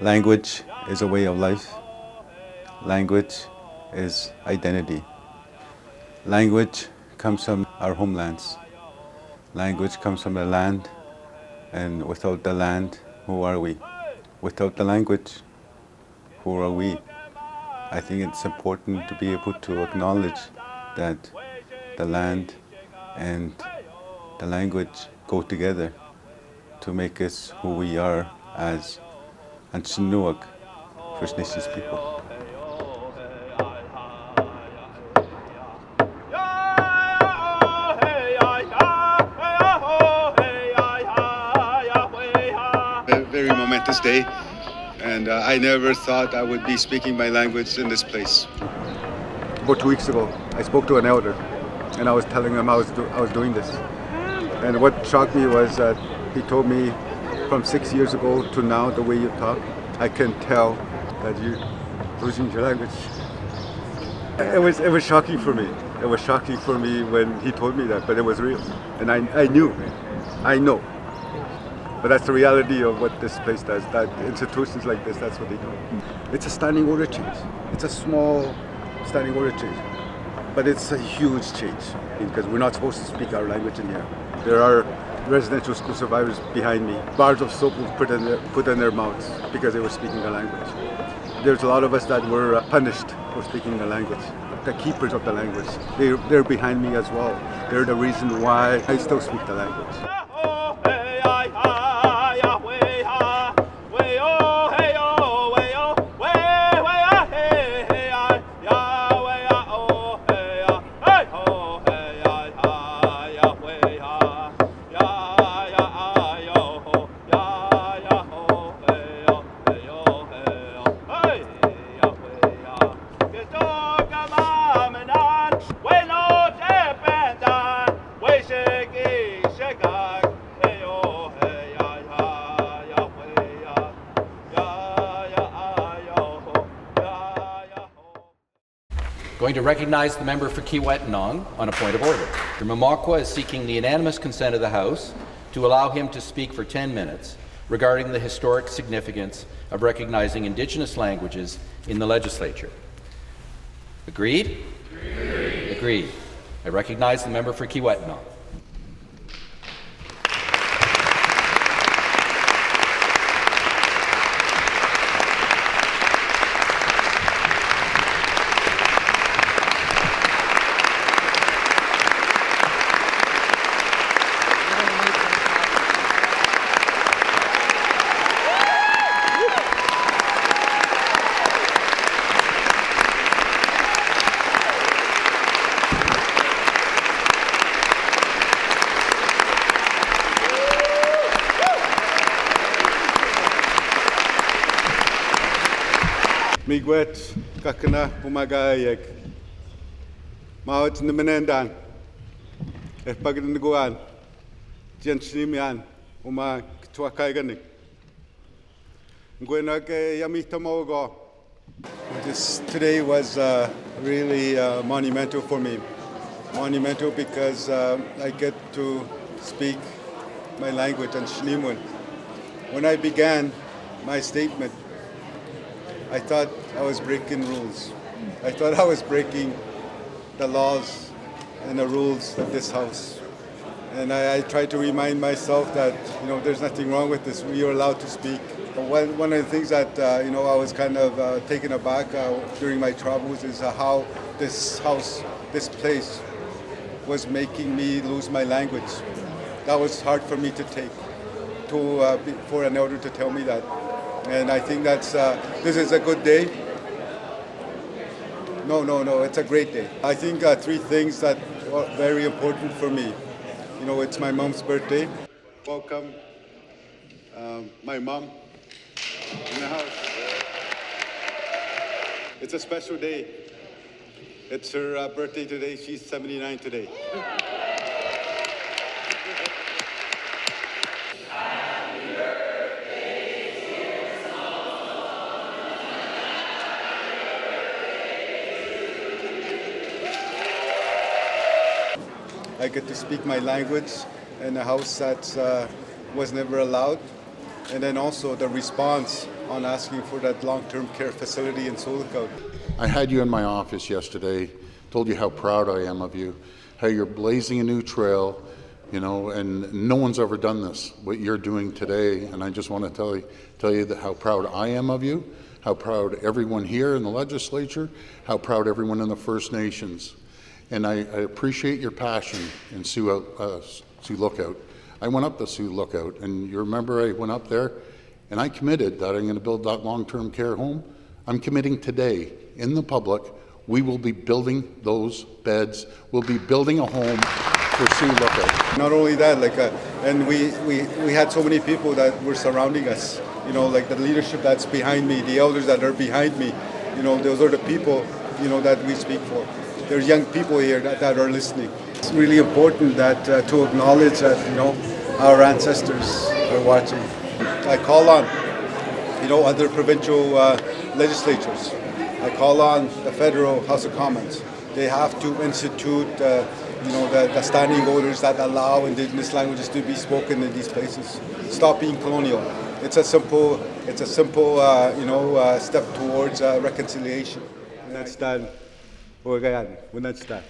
Language is a way of life. Language is identity. Language comes from our homelands. Language comes from the land, and without the land, who are we? Without the language, who are we? I think it's important to be able to acknowledge that the land and the language go together to make us who we are as Anishininiimowin, First Nations people. A very momentous day, and I never thought I would be speaking my language in this place. About 2 weeks ago, I spoke to an elder, and I was telling him I was doing this. And what shocked me was that he told me from 6 years ago to now, the way you talk, I can tell that you're losing your language. It was shocking for me. It was shocking for me when he told me that, but it was real. And I know. But that's the reality of what this place does, that institutions like this, that's what they do. It's a standing order change. It's a small standing order change. But it's a huge change because we're not supposed to speak our language in here. There are residential school survivors behind me. Bars of soap were put in their mouths because they were speaking the language. There's a lot of us that were punished for speaking the language. The keepers of the language, they're behind me as well. They're the reason why I still speak the language. Going to recognize the member for Kiiwetinoong on a point of order. Mr. Mamakwa is seeking the unanimous consent of the House to allow him to speak for 10 minutes regarding the historic significance of recognizing Indigenous languages in the legislature. Agreed? Agreed. Agreed. I recognize the member for Kiiwetinoong. Migwet kakana umagayek. Mawat nimenendan. Pagdiniguan. Jensinimian uma tuakaiganik. Ngwenake yamita mogo. Today was really monumental for me. Monumental because I get to speak my language, Anishininiimowin. When I began my statement, I thought I was breaking rules. I thought I was breaking the laws and the rules of this house. And I tried to remind myself that, there's nothing wrong with this. We are allowed to speak. One of the things that, I was kind of taken aback during my travels is how this house, this place, was making me lose my language. That was hard for me to take, for an elder to tell me that. And I think this is a good day. No, it's a great day. I think 3 things that are very important for me. It's my mom's birthday. Welcome my mom in the house. It's a special day. It's her birthday today. She's 79 today. I get to speak my language in a house that's was never allowed. And then also the response on asking for that long-term care facility in Sol Mamakwa. I had you in my office yesterday, told you how proud I am of you, how you're blazing a new trail, you know, and no one's ever done this, what you're doing today. And I just want to tell you that how proud I am of you, how proud everyone here in the legislature, how proud everyone in the First Nations. And I appreciate your passion in Sioux Lookout. I went up to Sioux Lookout, and you remember I went up there, and I committed that I'm going to build that long-term care home. I'm committing today in the public, we will be building those beds. We'll be building a home for Sioux Lookout. Not only that, and we had so many people that were surrounding us. You know, like the leadership that's behind me, the elders that are behind me. You know, those are the people, you know, that we speak for. There's young people here that are listening. It's really important that to acknowledge that, you know, our ancestors are watching. I call on, you know, other provincial legislatures. I call on the federal House of Commons. They have to institute, you know, the standing orders that allow Indigenous languages to be spoken in these places. Stop being colonial. It's a simple, you know, step towards reconciliation. When that's done, when that's done.